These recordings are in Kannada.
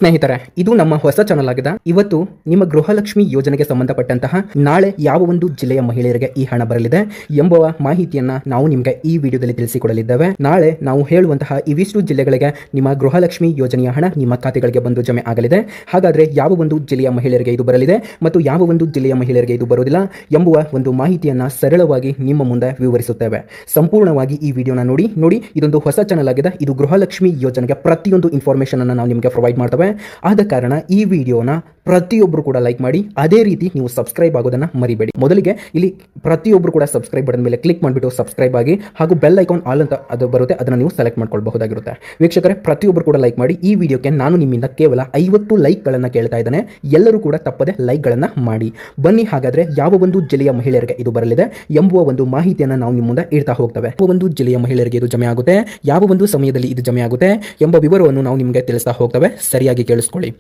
ಸ್ನೇಹಿತರೆ, ಇದು ನಮ್ಮ ಹೊಸ ಚಾನಲ್ ಆಗಿದೆ. ಇವತ್ತು ನಿಮ್ಮ ಗೃಹಲಕ್ಷ್ಮಿ ಯೋಜನೆಗೆ ಸಂಬಂಧಪಟ್ಟಂತಹ ನಾಳೆ ಯಾವ ಒಂದು ಜಿಲ್ಲೆಯ ಮಹಿಳೆಯರಿಗೆ ಈ ಹಣ ಬರಲಿದೆ ಎಂಬುವ ಮಾಹಿತಿಯನ್ನ ನಾವು ನಿಮಗೆ ಈ ವಿಡಿಯೋದಲ್ಲಿ ತಿಳಿಸಿಕೊಡಲಿದ್ದೇವೆ. ನಾಳೆ ನಾವು ಹೇಳುವಂತಹ ಇವಿಷ್ಟು ಜಿಲ್ಲೆಗಳಿಗೆ ನಿಮ್ಮ ಗೃಹಲಕ್ಷ್ಮಿ ಯೋಜನೆಯ ಹಣ ನಿಮ್ಮ ಖಾತೆಗಳಿಗೆ ಬಂದು ಜಮೆ ಆಗಲಿದೆ. ಹಾಗಾದ್ರೆ ಯಾವ ಒಂದು ಜಿಲ್ಲೆಯ ಮಹಿಳೆಯರಿಗೆ ಇದು ಬರಲಿದೆ ಮತ್ತು ಯಾವ ಒಂದು ಜಿಲ್ಲೆಯ ಮಹಿಳೆಯರಿಗೆ ಇದು ಬರುವುದಿಲ್ಲ ಎಂಬುವ ಒಂದು ಮಾಹಿತಿಯನ್ನ ಸರಳವಾಗಿ ನಿಮ್ಮ ಮುಂದೆ ವಿವರಿಸುತ್ತೇವೆ. ಸಂಪೂರ್ಣವಾಗಿ ಈ ವಿಡಿಯೋನ ನೋಡಿ ಇದೊಂದು ಹೊಸ ಚಾನಲ್ ಆಗಿದೆ. ಇದು ಗೃಹಲಕ್ಷ್ಮಿ ಯೋಜನೆಗೆ ಪ್ರತಿಯೊಂದು ಇನ್ಫಾರ್ಮೇಶನ್ ಅನ್ನು ನಾವು ನಿಮಗೆ ಪ್ರೊವೈಡ್ ಮಾಡ್ತೇವೆ. ಆದ ಕಾರಣ ಈ ವಿಡಿಯೋನ ಪ್ರತಿಯೊಬ್ಬರು ಕೂಡ ಲೈಕ್ ಮಾಡಿ, ಅದೇ ರೀತಿ ನೀವು ಸಬ್ಸ್ಕ್ರೈಬ್ ಆಗೋದನ್ನ ಮರಿಬೇಡಿ. ಮೊದಲಿಗೆ ಇಲ್ಲಿ ಪ್ರತಿಯೊಬ್ಬರು ಕೂಡ ಸಬ್ಸ್ಕ್ರೈಬ್ ಬಟನ್ ಮೇಲೆ ಕ್ಲಿಕ್ ಮಾಡಿಬಿಟ್ಟು ಸಬ್ಸ್ಕ್ರೈಬ್ ಆಗಿ, ಹಾಗೂ ಬೆಲ್ ಐಕಾನ್ ಆಲ್ ಅಂತ ಅದು ಬರುತ್ತೆ, ಅದನ್ನು ನೀವು ಸೆಲೆಕ್ಟ್ ಮಾಡ್ಕೊಳ್ಬಹುದಾಗಿರುತ್ತೆ. ವೀಕ್ಷಕರೇ, ಪ್ರತಿಯೊಬ್ಬರು ಕೂಡ ಲೈಕ್ ಮಾಡಿ. ಈ ವಿಡಿಯೋಕ್ಕೆ ನಾನು ನಿಮ್ಮಿಂದ ಕೇವಲ 50 ಲೈಕ್ಗಳನ್ನು ಕೇಳ್ತಾ ಇದ್ದೇನೆ. ಎಲ್ಲರೂ ಕೂಡ ತಪ್ಪದೆ ಲೈಕ್ಗಳನ್ನು ಮಾಡಿ. ಬನ್ನಿ, ಹಾಗಾದ್ರೆ ಯಾವ ಒಂದು ಜಿಲ್ಲೆಯ ಮಹಿಳೆಯರಿಗೆ ಇದು ಬರಲಿದೆ ಎಂಬುವ ಒಂದು ಮಾಹಿತಿಯನ್ನು ನಾವು ನಿಮ್ಮ ಮುಂದೆ ಇಡ್ತಾ ಹೋಗ್ತೇವೆ. ಯಾವ ಒಂದು ಜಿಲ್ಲೆಯ ಮಹಿಳೆಯರಿಗೆ ಇದು ಜಮೆ ಆಗುತ್ತೆ, ಯಾವ ಒಂದು ಸಮಯದಲ್ಲಿ ಇದು ಜಮೆ ಆಗುತ್ತೆ ಎಂಬ ವಿವರವನ್ನು ನಾವು ನಿಮಗೆ ತಿಳಿಸ್ತಾ ಹೋಗ್ತೇವೆ. ಸರಿಯಾಗಿ ಕೇಳಿಸ್ಕೊಳ್ಳಿ.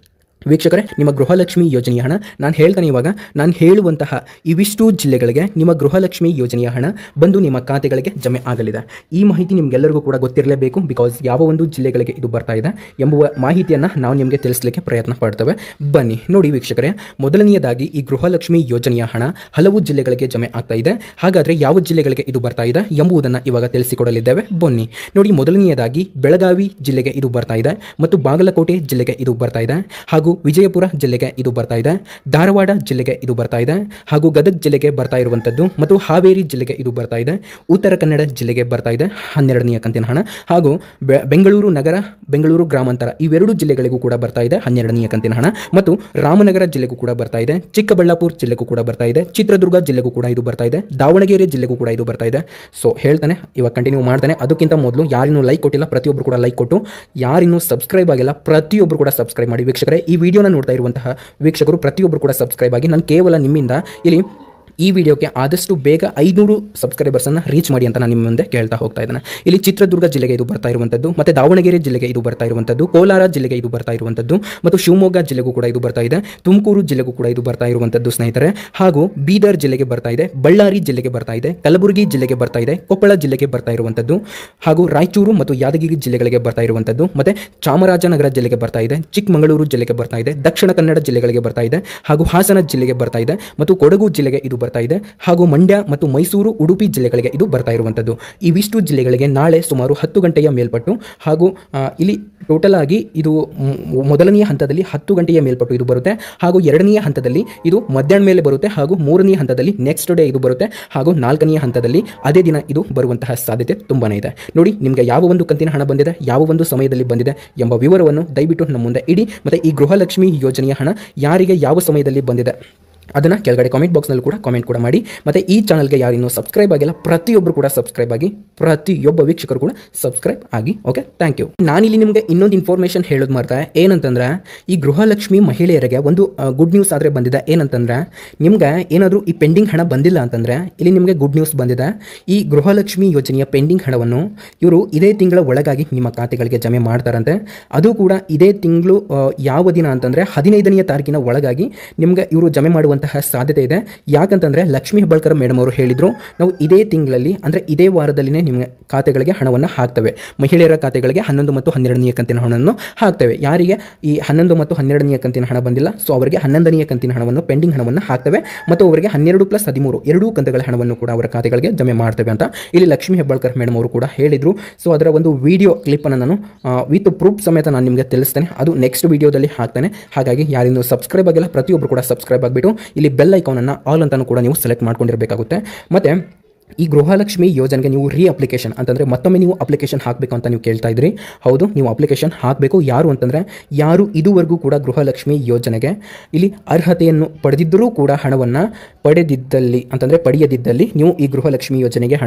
ವೀಕ್ಷಕರೇ, ನಿಮ್ಮ ಗೃಹಲಕ್ಷ್ಮಿ ಯೋಜನೆಯ ಹಣ ನಾನು ಹೇಳ್ತಾನೆ. ಇವಾಗ ನಾನು ಹೇಳುವಂತಹ ಇವಿಷ್ಟು ಜಿಲ್ಲೆಗಳಿಗೆ ನಿಮ್ಮ ಗೃಹಲಕ್ಷ್ಮಿ ಯೋಜನೆಯ ಹಣ ಬಂದು ನಿಮ್ಮ ಖಾತೆಗಳಿಗೆ ಜಮೆ ಆಗಲಿದೆ. ಈ ಮಾಹಿತಿ ನಿಮ್ಗೆಲ್ಲರಿಗೂ ಕೂಡ ಗೊತ್ತಿರಲೇಬೇಕು. ಬಿಕಾಸ್ ಯಾವ ಒಂದು ಜಿಲ್ಲೆಗಳಿಗೆ ಇದು ಬರ್ತಾ ಇದೆ ಎಂಬುವ ಮಾಹಿತಿಯನ್ನು ನಾವು ನಿಮಗೆ ತಿಳಿಸಲಿಕ್ಕೆ ಪ್ರಯತ್ನ ಪಡ್ತೇವೆ. ಬನ್ನಿ ನೋಡಿ ವೀಕ್ಷಕರೇ, ಮೊದಲನೆಯದಾಗಿ ಈ ಗೃಹಲಕ್ಷ್ಮಿ ಯೋಜನೆಯ ಹಣ ಹಲವು ಜಿಲ್ಲೆಗಳಿಗೆ ಜಮೆ ಆಗ್ತಾ ಇದೆ. ಹಾಗಾದರೆ ಯಾವ ಜಿಲ್ಲೆಗಳಿಗೆ ಇದು ಬರ್ತಾ ಇದೆ ಎಂಬುದನ್ನು ಇವಾಗ ತಿಳಿಸಿಕೊಡಲಿದ್ದೇವೆ. ಬನ್ನಿ ನೋಡಿ. ಮೊದಲನೆಯದಾಗಿ ಬೆಳಗಾವಿ ಜಿಲ್ಲೆಗೆ ಇದು ಬರ್ತಾ ಇದೆ, ಮತ್ತು ಬಾಗಲಕೋಟೆ ಜಿಲ್ಲೆಗೆ ಇದು ಬರ್ತಾ ಇದೆ, ಹಾಗೂ ವಿಜಯಪುರ ಜಿಲ್ಲೆಗೆ ಇದು ಬರ್ತಾ ಇದೆ, ಧಾರವಾಡ ಜಿಲ್ಲೆಗೆ ಇದು ಬರ್ತಾ ಇದೆ, ಹಾಗೂ ಗದಗ ಜಿಲ್ಲೆಗೆ ಬರ್ತಾ ಇರುವಂಥದ್ದು, ಮತ್ತು ಹಾವೇರಿ ಜಿಲ್ಲೆಗೆ ಇದು ಬರ್ತಾ ಇದೆ, ಉತ್ತರ ಕನ್ನಡ ಜಿಲ್ಲೆಗೆ ಬರ್ತಾ ಇದೆ 12ನೇ ಕಂತಿನ ಹಣ, ಹಾಗೂ ಬೆಂಗಳೂರು ನಗರ, ಬೆಂಗಳೂರು ಗ್ರಾಮಾಂತರ ಇವೆರಡು ಜಿಲ್ಲೆಗಳಿಗೂ ಕೂಡ ಬರ್ತಾ ಇದೆ 12ನೇ ಕಂತಿನ ಹಣ, ಮತ್ತು ರಾಮನಗರ ಜಿಲ್ಲೆಗೂ ಕೂಡ ಬರ್ತಾ ಇದೆ, ಚಿಕ್ಕಬಳ್ಳಾಪುರ ಜಿಲ್ಲೆಗೂ ಕೂಡ ಬರ್ತಾ ಇದೆ, ಚಿತ್ರದುರ್ಗ ಜಿಲ್ಲೆಗೂ ಕೂಡ ಇದು ಬರ್ತಾ ಇದೆ, ದಾವಣಗೆರೆ ಜಿಲ್ಲೆಗೂ ಕೂಡ ಇದು ಬರ್ತಾ ಇದೆ. ಸೊ ಹೇಳ್ತಾನೆ, ಇವಾಗ ಕಂಟಿನ್ಯೂ ಮಾಡ್ತಾನೆ. ಅದಕ್ಕಿಂತ ಮೊದಲು ಯಾರಿನ್ನೂ ಲೈಕ್ ಕೊಟ್ಟಿಲ್ಲ ಪ್ರತಿಯೊಬ್ಬರು ಕೂಡ ಲೈಕ್ ಕೊಟ್ಟು, ಯಾರಿನ್ನೂ ಸಬ್ಸ್ಕ್ರೈಬ್ ಆಗಿಲ್ಲ ಪ್ರತಿಯೊಬ್ಬರು ಕೂಡ ಸಬ್ಸ್ಕ್ರೈಬ್ ಮಾಡಿ. ವೀಕ್ಷಕರೇ, ಈ ವಿಡಿಯೋನ ನೋಡ್ತಾ ಇರುವಂತಹ ವೀಕ್ಷಕರು ಪ್ರತಿಯೊಬ್ಬರು ಕೂಡ ಸಬ್ಸ್ಕ್ರೈಬ್ ಆಗಿ. ನಾನು ಕೇವಲ ನಿಮ್ಮಿಂದ ಇಲ್ಲಿ ಈ ವಿಡಿಯೋಕ್ಕೆ ಆದಷ್ಟು ಬೇಗ 500 ಸಬ್ಸ್ಕ್ರೈಬರ್ಸನ್ನು ರೀಚ್ ಮಾಡಿ ಅಂತ ನಾನು ನಿಮ್ಮ ಮುಂದೆ ಕೇಳ್ತಾ ಹೋಗ್ತಾ ಇದ್ದೇನೆ. ಇಲ್ಲಿ ಚಿತ್ರದುರ್ಗ ಜಿಲ್ಲೆಗೆ ಇದು ಬರ್ತಾ ಇರುವಂಥದ್ದು, ಮತ್ತು ದಾವಣಗೆರೆ ಜಿಲ್ಲೆಗೆ ಇದು ಬರ್ತಾ ಇರುವಂಥದ್ದು, ಕೋಲಾರ ಜಿಲ್ಲೆಗೆ ಇದು ಬರ್ತಾ ಇರುವಂಥದ್ದು, ಮತ್ತು ಶಿವಮೊಗ್ಗ ಜಿಲ್ಲೆಗೂ ಕೂಡ ಇದು ಬರ್ತಾ ಇದೆ, ತುಮಕೂರು ಜಿಲ್ಲೆಗೂ ಕೂಡ ಇದು ಬರ್ತಾ ಇರುವಂಥದ್ದು ಸ್ನೇಹಿತರೆ, ಹಾಗೂ ಬೀದರ್ ಜಿಲ್ಲೆಗೆ ಬರ್ತಾ ಇದೆ, ಬಳ್ಳಾರಿ ಜಿಲ್ಲೆಗೆ ಬರ್ತಾ ಇದೆ, ಕಲಬುರಗಿ ಜಿಲ್ಲೆಗೆ ಬರ್ತಾ ಇದೆ, ಕೊಪ್ಪಳ ಜಿಲ್ಲೆಗೆ ಬರ್ತಾ ಇರುವಂಥದ್ದು, ಹಾಗೂ ರಾಯಚೂರು ಮತ್ತು ಯಾದಗಿರಿ ಜಿಲ್ಲೆಗಳಿಗೆ ಬರ್ತಾ ಇರುವಂಥದ್ದು, ಮತ್ತು ಚಾಮರಾಜನಗರ ಜಿಲ್ಲೆಗೆ ಬರ್ತಾ ಇದೆ, ಚಿಕ್ಕಮಗಳೂರು ಜಿಲ್ಲೆಗೆ ಬರ್ತಾ ಇದೆ, ದಕ್ಷಿಣ ಕನ್ನಡ ಜಿಲ್ಲೆಗಳಿಗೆ ಬರ್ತಾ ಇದೆ, ಹಾಗೂ ಹಾಸನ ಜಿಲ್ಲೆಗೆ ಬರ್ತಾ ಇದೆ, ಮತ್ತು ಕೊಡಗು ಜಿಲ್ಲೆಗೆ ಇದು ಬರ್ತಾ ಇದೆ, ಹಾಗೂ ಮಂಡ್ಯ ಮತ್ತು ಮೈಸೂರು, ಉಡುಪಿ ಜಿಲ್ಲೆಗಳಿಗೆ ಇದು ಬರ್ತಾ ಇರುವಂಥದ್ದು. ಇವಿಷ್ಟು ಜಿಲ್ಲೆಗಳಿಗೆ ನಾಳೆ ಸುಮಾರು 10 ಗಂಟೆಯ ಮೇಲ್ಪಟ್ಟು, ಹಾಗೂ ಇಲ್ಲಿ ಟೋಟಲ್ ಆಗಿ ಇದು ಮೊದಲನೆಯ ಹಂತದಲ್ಲಿ 10 ಗಂಟೆಯ ಮೇಲ್ಪಟ್ಟು ಇದು ಬರುತ್ತೆ, ಹಾಗೂ ಎರಡನೆಯ ಹಂತದಲ್ಲಿ ಇದು ಮಧ್ಯಾಹ್ನ ಮೇಲೆ ಬರುತ್ತೆ, ಹಾಗೂ ಮೂರನೆಯ ಹಂತದಲ್ಲಿ ನೆಕ್ಸ್ಟ್ ಡೇ ಇದು ಬರುತ್ತೆ, ಹಾಗೂ 4ನೆಯ ಹಂತದಲ್ಲಿ ಅದೇ ದಿನ ಇದು ಬರುವಂತಹ ಸಾಧ್ಯತೆ ತುಂಬಾನೇ ಇದೆ. ನೋಡಿ, ನಿಮಗೆ ಯಾವ ಒಂದು ಕಂತಿನ ಹಣ ಬಂದಿದೆ, ಯಾವ ಒಂದು ಸಮಯದಲ್ಲಿ ಬಂದಿದೆ ಎಂಬ ವಿವರವನ್ನು ದಯವಿಟ್ಟು ನಮ್ಮ ಮುಂದೆ ಇಡಿ. ಮತ್ತು ಈ ಗೃಹಲಕ್ಷ್ಮಿ ಯೋಜನೆಯ ಹಣ ಯಾರಿಗೆ ಯಾವ ಸಮಯದಲ್ಲಿ ಬಂದಿದೆ ಅದನ್ನು ಕೆಳಗಡೆ ಕಾಮೆಂಟ್ ಬಾಕ್ಸ್ನಲ್ಲಿ ಕೂಡ ಕಾಮೆಂಟ್ ಕೂಡ ಮಾಡಿ. ಮತ್ತು ಈ ಚಾನಲ್ಗೆ ಯಾರಿನ್ನೂ ಸಬ್ಸ್ಕ್ರೈಬ್ ಆಗಿಲ್ಲ ಪ್ರತಿಯೊಬ್ಬರು ಕೂಡ ಸಬ್ಸ್ಕ್ರೈಬ್ ಆಗಿ, ಪ್ರತಿಯೊಬ್ಬ ವೀಕ್ಷಕರು ಕೂಡ ಸಬ್ಸ್ಕ್ರೈಬ್ ಆಗಿ. Okay, thank you. ನಾನಿಲ್ಲಿ ನಿಮಗೆ ಇನ್ನೊಂದು ಇನ್ಫಾರ್ಮೇಷನ್ ಹೇಳೋದು ಮಾಡ್ತಾ ಏನಂತಂದ್ರೆ, ಈ ಗೃಹಲಕ್ಷ್ಮಿ ಮಹಿಳೆಯರಿಗೆ ಒಂದು ಗುಡ್ ನ್ಯೂಸ್ ಆದರೆ ಬಂದಿದೆ. ಏನಂತಂದ್ರೆ, ನಿಮ್ಗೆ ಏನಾದರೂ ಈ ಪೆಂಡಿಂಗ್ ಹಣ ಬಂದಿಲ್ಲ ಅಂತಂದರೆ ಇಲ್ಲಿ ನಿಮಗೆ ಗುಡ್ ನ್ಯೂಸ್ ಬಂದಿದೆ. ಈ ಗೃಹಲಕ್ಷ್ಮಿ ಯೋಜನೆಯ ಪೆಂಡಿಂಗ್ ಹಣವನ್ನು ಇವರು ಇದೇ ತಿಂಗಳ ಒಳಗಾಗಿ ನಿಮ್ಮ ಖಾತೆಗಳಿಗೆ ಜಮೆ ಮಾಡ್ತಾರಂತೆ. ಅದು ಕೂಡ ಇದೇ ತಿಂಗಳು ಯಾವ ದಿನ ಅಂತಂದರೆ 15ನೇ ತಾರೀಕಿನ ಒಳಗಾಗಿ ನಿಮ್ಗೆ ಇವರು ಜಮೆ ಮಾಡುವಂತಹ ಸಾಧ್ಯತೆ ಇದೆ. ಯಾಕಂತಂದ್ರೆ ಲಕ್ಷ್ಮೀ ಹೆಬ್ಬಾಳ್ಕರ್ ಮೇಡಮ್ ಅವರು ಹೇಳಿದ್ರು, ನಾವು ಇದೇ ತಿಂಗಳಲ್ಲಿ ಅಂದರೆ ಇದೇ ವಾರದಲ್ಲಿನೇ ನಿಮ್ಮ ಖಾತೆಗಳಿಗೆ ಹಣವನ್ನು ಹಾಕ್ತೇವೆ. ಮಹಿಳೆಯರ ಖಾತೆಗಳಿಗೆ 11 ಮತ್ತು 12ನೇ ಕಂತಿನ ಹಣವನ್ನು ಹಾಕ್ತೇವೆ. ಯಾರಿಗೆ ಈ 11 ಮತ್ತು 12ನೇ ಕಂತಿನ ಹಣ ಬಂದಿಲ್ಲ, ಸೊ ಅವರಿಗೆ 11ನೇ ಕಂತಿನ ಹಣವನ್ನು, ಪೆಂಡಿಂಗ್ ಹಣವನ್ನು ಹಾಕ್ತೇವೆ, ಮತ್ತು ಅವರಿಗೆ 12+13 ಎರಡೂ ಕಂತುಗಳ ಹಣವನ್ನು ಕೂಡ ಅವರ ಖಾತೆಗಳಿಗೆ ಜಮೆ ಮಾಡ್ತೇವೆ ಅಂತ ಇಲ್ಲಿ ಲಕ್ಷ್ಮೀ ಹೆಬ್ಬಾಳ್ಕರ್ ಮೇಡಮ್ ಅವರು ಕೂಡ ಹೇಳಿದ್ರು. ಸೊ ಅದರ ಒಂದು ವಿಡಿಯೋ ಕ್ಲಿಪ್ಪನ್ನು ನಾನು ವಿತ್ ಪ್ರೂಫ್ ಸಮೇತ ನಾನು ನಿಮಗೆ ತಿಳಿಸ್ತೇನೆ. ಅದು ನೆಕ್ಸ್ಟ್ ವಿಡಿಯೋದಲ್ಲಿ ಹಾಕ್ತೇನೆ. ಹಾಗಾಗಿ ಯಾರಿನ್ನೂ ಸಬ್ಸ್ಕ್ರೈಬ್ ಆಗಿಲ್ಲ ಪ್ರತಿಯೊಬ್ಬರು ಕೂಡ ಸಬ್ಸ್ಕ್ರೈಬ್ ಆಗಿಬಿಟ್ಟು ಇಲ್ಲಿ ಬೆಲ್ ಐಕಾನನ್ನು ಆಲ್ ಅಂತಾನು ಕೂಡ ನೀವು ಸೆಲೆಕ್ಟ್ ಮಾಡ್ಕೊಂಡಿರಬೇಕಾಗುತ್ತೆ. ಮತ್ತು ಈ ಗೃಹಲಕ್ಷ್ಮಿ ಯೋಜನೆಗೆ ನೀವು ಅಪ್ಲಿಕೇಶನ್ ಅಂತಂದರೆ ಮತ್ತೊಮ್ಮೆ ನೀವು ಅಪ್ಲಿಕೇಶನ್ ಹಾಕಬೇಕು ಅಂತ ನೀವು ಕೇಳ್ತಾ ಇದ್ರಿ. ಹೌದು, ನೀವು ಅಪ್ಲಿಕೇಶನ್ ಹಾಕಬೇಕು. ಯಾರು ಅಂತಂದರೆ, ಯಾರು ಇದುವರೆಗೂ ಕೂಡ ಗೃಹಲಕ್ಷ್ಮಿ ಯೋಜನೆಗೆ ಇಲ್ಲಿ ಅರ್ಹತೆಯನ್ನು ಪಡೆದಿದ್ದರೂ ಕೂಡ ಹಣವನ್ನು ಪಡೆಯದಿದ್ದಲ್ಲಿ ನೀವು ಈ ಗೃಹಲಕ್ಷ್ಮಿ ಯೋಜನೆಗೆ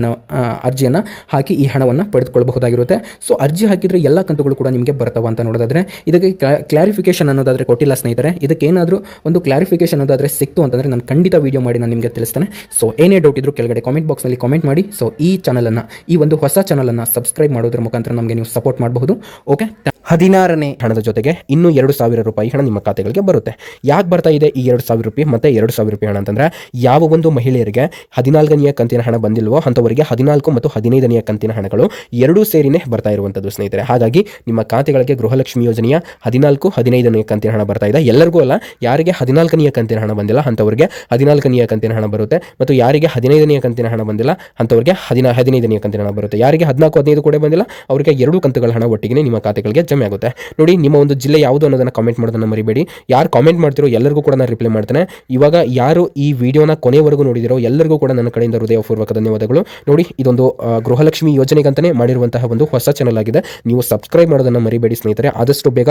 ಅರ್ಜಿಯನ್ನು ಹಾಕಿ ಈ ಹಣವನ್ನು ಪಡೆದುಕೊಳ್ಳಬಹುದಾಗಿರುತ್ತೆ. ಸೊ ಅರ್ಜಿ ಹಾಕಿದರೆ ಎಲ್ಲ ಕಂತುಗಳು ಕೂಡ ನಿಮಗೆ ಬರ್ತಾವ ಅಂತ ನೋಡೋದಾದರೆ, ಇದಕ್ಕೆ ಕ್ಲಾರಿಫಿಕೇಶನ್ ಅನ್ನೋದಾದರೆ ಕೊಟ್ಟಿಲ್ಲ ಸ್ನೇಹಿತರೆ. ಇದಕ್ಕೇನಾದರೂ ಒಂದು ಕ್ಲಾರಿಫಿಕೇಶನ್ ಅನ್ನೋದಾದರೆ ಸಿಕ್ತು ಅಂತಂದರೆ ನಾನು ಖಂಡಿತ ವಿಡಿಯೋ ಮಾಡಿ ನಾನು ನಿಮಗೆ ತಿಳಿಸ್ತೇನೆ. ಸೊ ಏನೇ ಡೌಟ್ ಇದ್ರೂ ಕೆಳಗಡೆ ಕಾಮೆಂಟ್ ಬಾಕ್ಸ್ನಲ್ಲಿ ಕಾಮೆಂಟ್ ಮಾಡಿ. ಸೊ ಈ ಚಾನಲನ್ನು, ಈ ಒಂದು ಹೊಸ ಚಾನಲನ್ನು ಸಬ್ಸ್ಕ್ರೈಬ್ ಮಾಡೋದ್ರ ಮುಖಾಂತರ ನಮಗೆ ನೀವು ಸಪೋರ್ಟ್ ಮಾಡಬಹುದು. ಓಕೆ. 16ನೇ ಹಣದ ಜೊತೆಗೆ ಇನ್ನೂ 2,000 ರೂಪಾಯಿ ಹಣ ನಿಮ್ಮ ಖಾತೆಗಳಿಗೆ ಬರುತ್ತೆ. ಯಾಕೆ ಬರ್ತಾ ಇದೆ ಈ 2,000 ರೂಪಾಯಿ ಮತ್ತೆ 2,000 ರೂಪಾಯಿ ಹಣ ಅಂತಂದ್ರೆ, ಯಾವ ಒಂದು ಮಹಿಳೆಯರಿಗೆ 14ನೇ ಕಂತಿನ ಹಣ ಬಂದಿಲ್ವೋ ಅಂಥವರಿಗೆ 14 ಮತ್ತು 15ನೇ ಕಂತಿನ ಹಣಗಳು ಎರಡೂ ಸೇರಿನೇ ಬರ್ತಾ ಇರುವಂಥದ್ದು ಸ್ನೇಹಿತರೆ. ಹಾಗಾಗಿ ನಿಮ್ಮ ಖಾತೆಗಳಿಗೆ ಗೃಹಲಕ್ಷ್ಮಿ ಯೋಜನೆಯ 14, 15ನೇ ಕಂತಿನ ಹಣ ಬರ್ತಾ ಇದೆ. ಎಲ್ಲರಿಗೂ ಅಲ್ಲ, ಯಾರಿಗೆ 14ನೇ ಕಂತಿನ ಹಣ ಬಂದಿಲ್ಲ ಅಂಥವರಿಗೆ 14ನೇ ಕಂತಿನ ಹಣ ಬರುತ್ತೆ, ಮತ್ತು ಯಾರಿಗೆ 15ನೇ ಕಂತಿನ ಹಣ ಬಂದಿಲ್ಲ ಅಂಥವರಿಗೆ 15ನೇ ಕಂತಿನ ಹಣ ಬರುತ್ತೆ. ಯಾರಿಗೆ 14, 15 ಕೂಡ ಬಂದಿಲ್ಲ ಅವರಿಗೆ 2 ಕಂತುಗಳ ಹಣ ಒಟ್ಟಿಗೆ ನಿಮ್ಮ ಖಾತೆಗಳಿಗೆ ಜಮೆ ಆಗುತ್ತೆ. ನೋಡಿ, ನಿಮ್ಮ ಒಂದು ಜಿಲ್ಲೆ ಯಾವುದು ಅನ್ನೋದನ್ನ ಕಾಮೆಂಟ್ ಮಾಡೋದನ್ನ ಮರಿಬೇಡಿ. ಯಾರು ಕಾಮೆಂಟ್ ಮಾಡ್ತಿರೋ ಎಲ್ಲರಿಗೂ ಕೂಡ ನಾನು ರಿಪ್ಲೈ ಮಾಡ್ತೇನೆ. ಇವಾಗ ಯಾರು ಈ ವಿಡಿಯೋನ ಕೊನೆವರೆಗೂ ನೋಡಿದಿರೋ ಎಲ್ಲರಿಗೂ ಕೂಡ ನನ್ನ ಕಡೆಯಿಂದ ಹೃದಯಪೂರ್ವಕ ಧನ್ಯವಾದಗಳು. ನೋಡಿ, ಇದೊಂದು ಗೃಹಲಕ್ಷ್ಮಿ ಯೋಜನೆಗಂತಾನೆ ಮಾಡಿರುವಂತಹ ಒಂದು ಹೊಸ ಚಾನಲ್ ಆಗಿದೆ. ನೀವು ಸಬ್ಸ್ಕ್ರೈಬ್ ಮಾಡೋದನ್ನ ಮರಿಬೇಡಿ ಸ್ನೇಹಿತರೆ. ಆದಷ್ಟು ಬೇಗ